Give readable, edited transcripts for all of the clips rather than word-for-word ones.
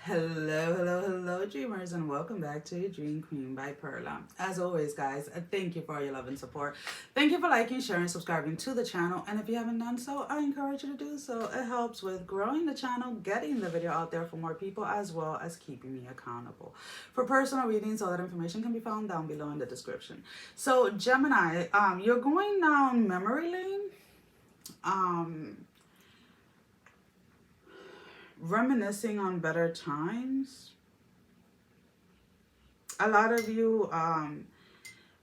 Hello, dreamers, and welcome back to Dream Queen by Perla. As always, guys, thank you for all your love and support. Thank you for liking, sharing, subscribing to the channel, and if you haven't done so, I encourage you to do so. It helps with growing the channel, getting the video out there for more people, as well as keeping me accountable. For personal readings, all that information can be found down below in the description. So, Gemini, you're going down memory lane. Reminiscing on better times. A lot of you,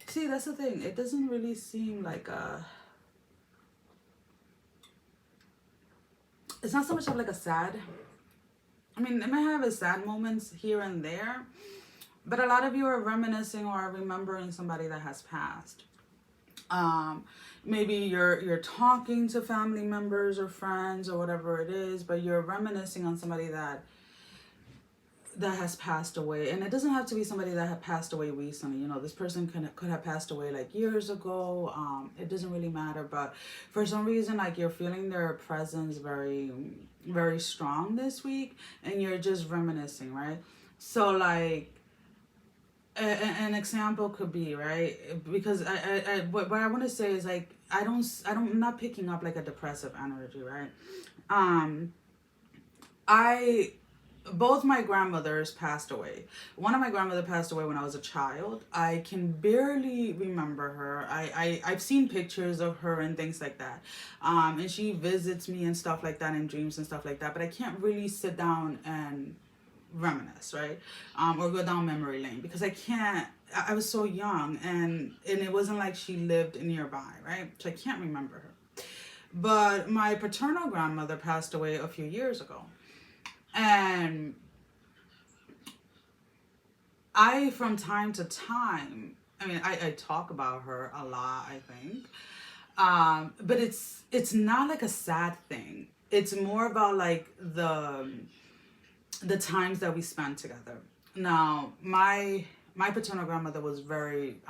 see, that's the thing. It doesn't really seem like it's not so much of like a sad. I mean, it may have its sad moments here and there, but a lot of you are reminiscing or remembering somebody that has passed. Maybe you're talking to family members or friends or whatever it is, but you're reminiscing on somebody that has passed away. And it doesn't have to be somebody that had passed away recently. You know, this person could have passed away like years ago. It doesn't really matter, but for some reason, like, you're feeling their presence very, very strong this week, and you're just reminiscing, right? So like, an example could be, right, because what I want to say is, like, I'm not picking up like a depressive energy, right? Both my grandmothers passed away. One of my grandmother passed away when I was a child. I can barely remember her. I've seen pictures of her and things like that, and she visits me and stuff like that in dreams and stuff like that, but I can't really sit down and reminisce, right? Or go down memory lane, because I was so young, and it wasn't like she lived nearby, right? So I can't remember her. But my paternal grandmother passed away a few years ago, and from time to time, I mean, I talk about her a lot, I think, but it's not like a sad thing. It's more about like the times that we spent together. Now, my paternal grandmother was very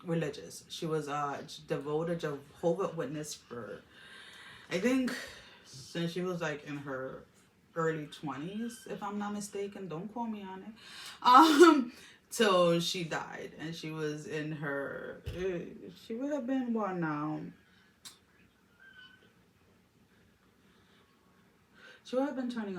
religious. She was a devoted Jehovah's Witness for, I think, since she was like in her early 20s, if I'm not mistaken. Don't quote me on it. Till she died, and she was in her, she would have been what now? She would have been turning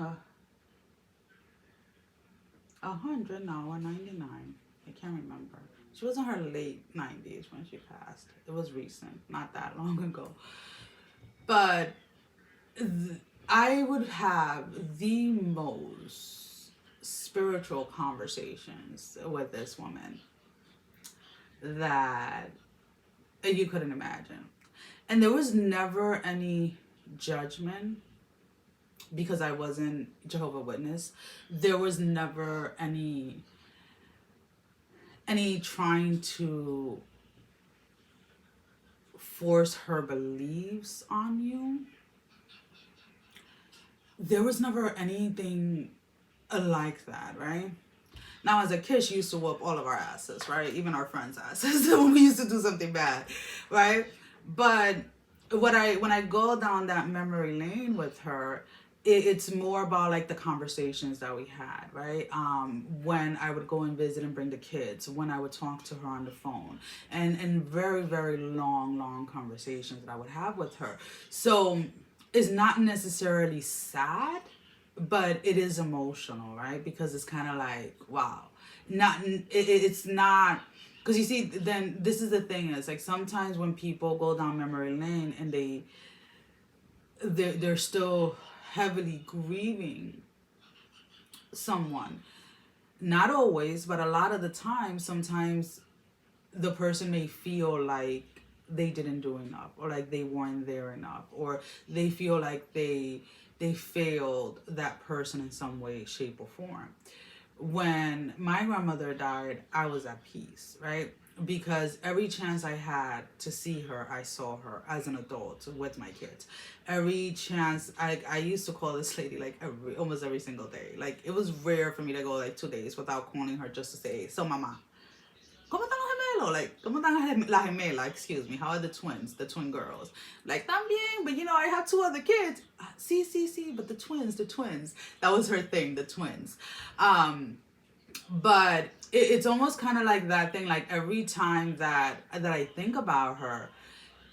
100 now, or 99. I can't remember. She was in her late 90s when she passed. It was recent, not that long ago. But I would have the most spiritual conversations with this woman that you couldn't imagine. And there was never any judgment because I wasn't Jehovah's Witness. There was never any trying to force her beliefs on you. There was never anything like that, right? Now, as a kid, she used to whoop all of our asses, right? Even our friends' asses when we used to do something bad, right? But when I go down that memory lane with her, it's more about like the conversations that we had, right? When I would go and visit and bring the kids, when I would talk to her on the phone, and very, very long conversations that I would have with her. So it's not necessarily sad, but it is emotional, right? Because it's kind of like, wow, it's not, because you see, then this is the thing, is like, sometimes when people go down memory lane and they're still heavily grieving someone. Not always, but a lot of the time, sometimes the person may feel like they didn't do enough, or like they weren't there enough, or they feel like they failed that person in some way, shape, or form. When my grandmother died, I was at peace, right? Because every chance I had to see her, I saw her as an adult with my kids. Every chance, I used to call this lady like almost every single day. Like, it was rare for me to go like 2 days without calling her just to say, so mama, ¿cómo están los gemelo? Like, ¿cómo están la gemela? Excuse me. How are the twins, the twin girls? Like, también, but you know, I have 2 other kids. See, but the twins. That was her thing, the twins. But it's almost kind of like that thing. Like every time that I think about her,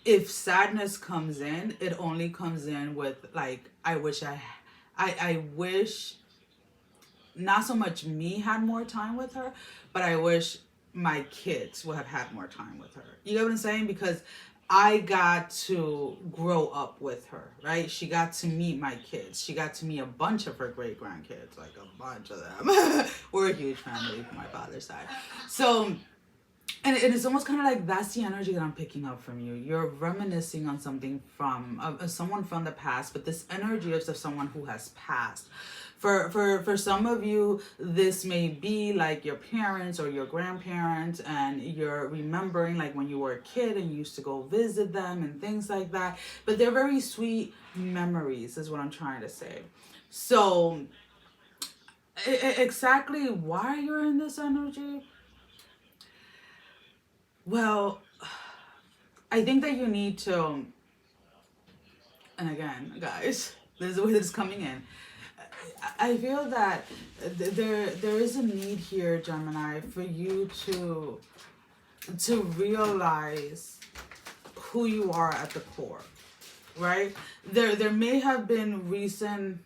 if sadness comes in, it only comes in with like, I wish not so much me had more time with her, but I wish my kids would have had more time with her. You know what I'm saying? Because I got to grow up with her, right? She got to meet my kids. She got to meet a bunch of her great grandkids, like a bunch of them. We're a huge family from my father's side. So, and it's almost kind of like that's the energy that I'm picking up from you. You're reminiscing on something from someone from the past, but this energy is of someone who has passed. For some of you, this may be like your parents or your grandparents, and you're remembering like when you were a kid and you used to go visit them and things like that. But they're very sweet memories, is what I'm trying to say. So, exactly why you're in this energy? Well, I think that you need to, and again, guys, this is the way that it's coming in. I feel that there is a need here, Gemini, for you to realize who you are at the core, right? There may have been recent,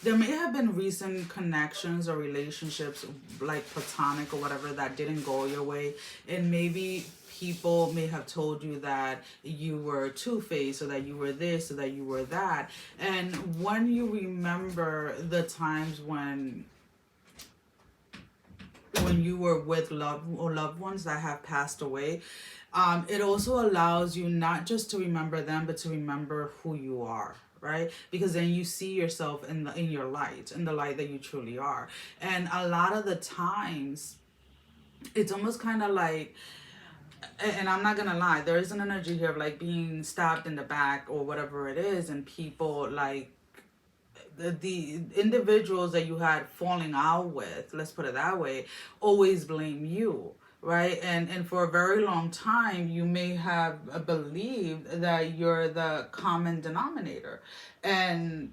there may have been recent connections or relationships, like platonic or whatever, that didn't go your way, and maybe people may have told you that you were two-faced, or that you were this, or that you were that. And when you remember the times when you were with loved ones that have passed away, it also allows you not just to remember them, but to remember who you are, right? Because then you see yourself in your light, in the light that you truly are. And a lot of the times, it's almost kind of like, and I'm not gonna lie, there is an energy here of like being stabbed in the back or whatever it is, and people like the individuals that you had falling out with, let's put it that way, always blame you, right? And for a very long time, you may have believed that you're the common denominator, and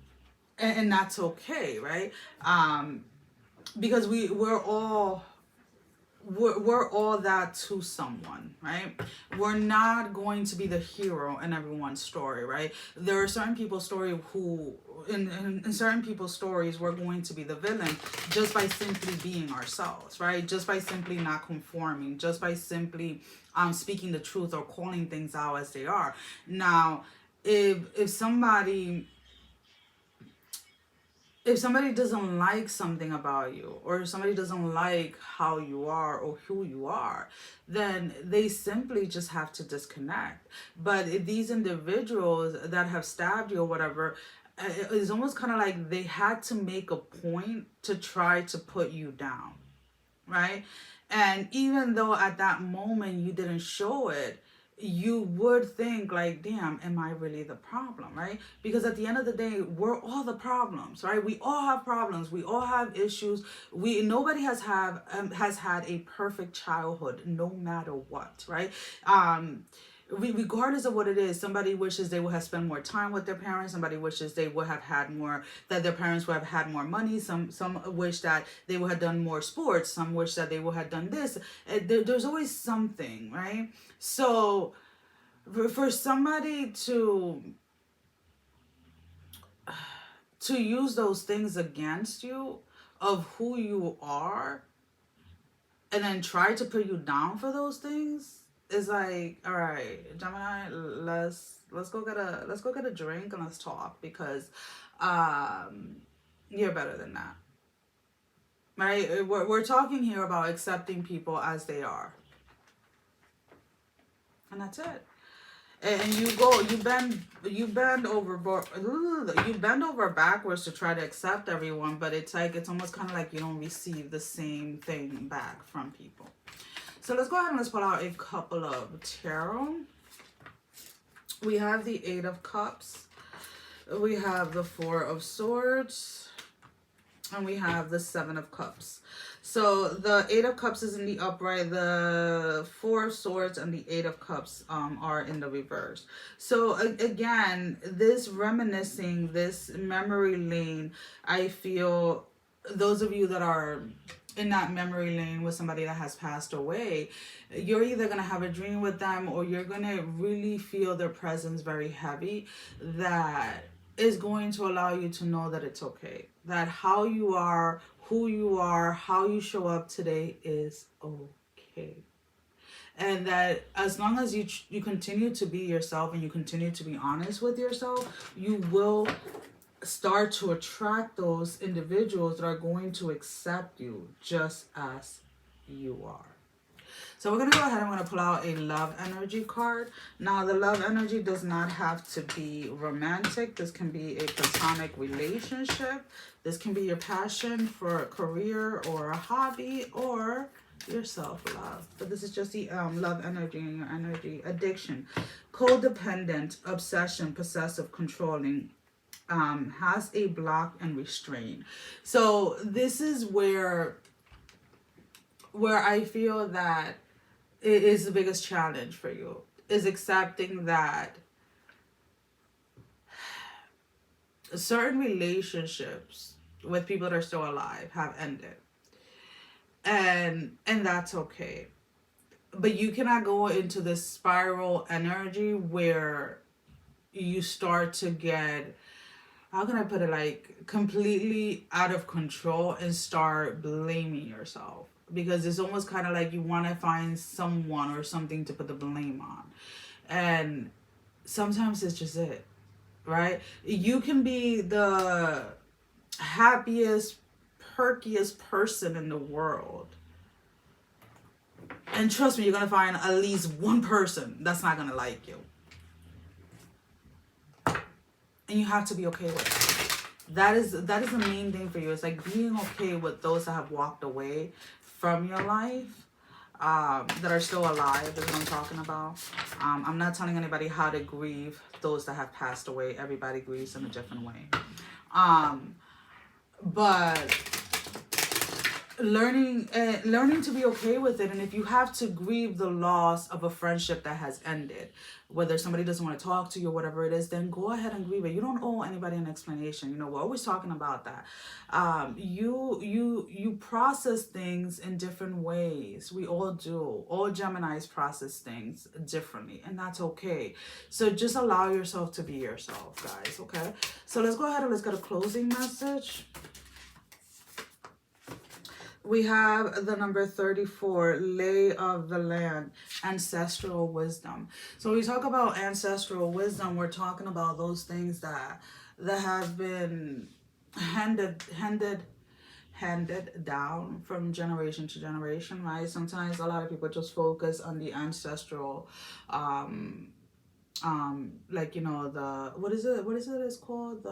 that's okay, right? Because we're all that to someone, right? We're not going to be the hero in everyone's story, right? There are certain people's story who, in certain people's stories, we're going to be the villain just by simply being ourselves, right? Just by simply not conforming, just by simply speaking the truth or calling things out as they are. Now, if somebody doesn't like something about you, or if somebody doesn't like how you are or who you are, then they simply just have to disconnect. But if these individuals that have stabbed you or whatever, it's almost kind of like they had to make a point to try to put you down, right? And even though at that moment you didn't show it, you would think like, damn, am I really the problem, right? Because at the end of the day, we're all the problems, right? We all have problems. We all have issues. Nobody has had a perfect childhood, no matter what, right? Regardless of what it is, somebody wishes they would have spent more time with their parents. Somebody wishes they would have had more, that their parents would have had more money. Some wish that they would have done more sports. Some wish that they would have done this. There's always something, right? So for somebody to use those things against you of who you are, and then try to put you down for those things, is like, all right, Gemini, let's go get a drink and let's talk, because you're better than that, right? We're talking here about accepting people as they are, and that's it. And you bend over backwards to try to accept everyone, but it's almost kind of like you don't receive the same thing back from people. So let's go ahead and let's pull out a couple of tarot. We have the 8 of Cups. We have the 4 of Swords. And we have the Seven of Cups. So the Eight of Cups is in the upright. The Four of Swords and the Eight of Cups are in the reverse. So again, this reminiscing, this memory lane, I feel those of you that are in that memory lane with somebody that has passed away, you're either going to have a dream with them or you're going to really feel their presence very heavy, that is going to allow you to know that it's okay. That how you are, who you are, how you show up today is okay. And that as long as you continue to be yourself and you continue to be honest with yourself, you will start to attract those individuals that are going to accept you just as you are. So we're going to go ahead and I'm going to pull out a love energy card. Now, the love energy does not have to be romantic. This can be a platonic relationship. This can be your passion for a career or a hobby or your self-love. But this is just the love energy and your energy. Addiction, codependent, obsession, possessive, controlling, has a block and restraint. So this is where I feel that it is the biggest challenge for you, is accepting that certain relationships with people that are still alive have ended. And that's okay. But you cannot go into this spiral energy where you start to get, how can I put it, like completely out of control and start blaming yourself. Because it's almost kind of like you want to find someone or something to put the blame on. And sometimes it's just it, right? You can be the happiest, perkiest person in the world. And trust me, you're going to find at least one person that's not going to like you. And you have to be okay with it. That is the main thing for you. It's like being okay with those that have walked away from your life, that are still alive is what I'm talking about. I'm not telling anybody how to grieve those that have passed away. Everybody grieves in a different way. But learning to be okay with it. And if you have to grieve the loss of a friendship that has ended, whether somebody doesn't want to talk to you or whatever it is, then go ahead and grieve it. You don't owe anybody an explanation. You know, we're always talking about that. You process things in different ways. We all do. All Geminis process things differently, and that's okay. So just allow yourself to be yourself, guys. Okay, so let's go ahead and let's get a closing message. We have the number 34, lay of the land, ancestral wisdom. So when we talk about ancestral wisdom, we're talking about those things that have been handed down from generation to generation, right? Sometimes a lot of people just focus on the ancestral, like, you know, the, what is it it's called,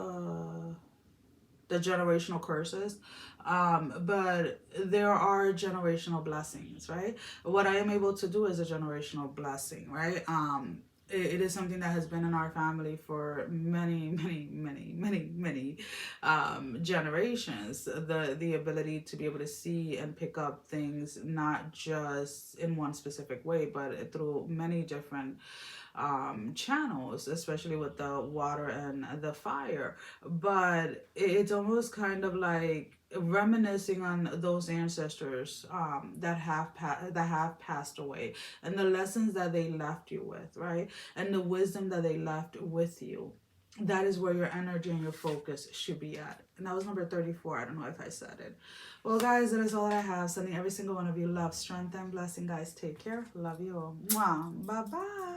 the generational curses, but there are generational blessings, right? What I am able to do is a generational blessing, right? It is something that has been in our family for many generations. The ability to be able to see and pick up things, not just in one specific way, but through many different channels, especially with the water and the fire. But it's almost kind of like reminiscing on those ancestors that have passed away, and the lessons that they left you with, right? And the wisdom that they left with you. That is where your energy and your focus should be at. And that was number 34. I don't know if I said it. Well, guys, that is all I have. Sending every single one of you love, strength, and blessing. Guys, take care. Love you all. Mwah. Bye-bye.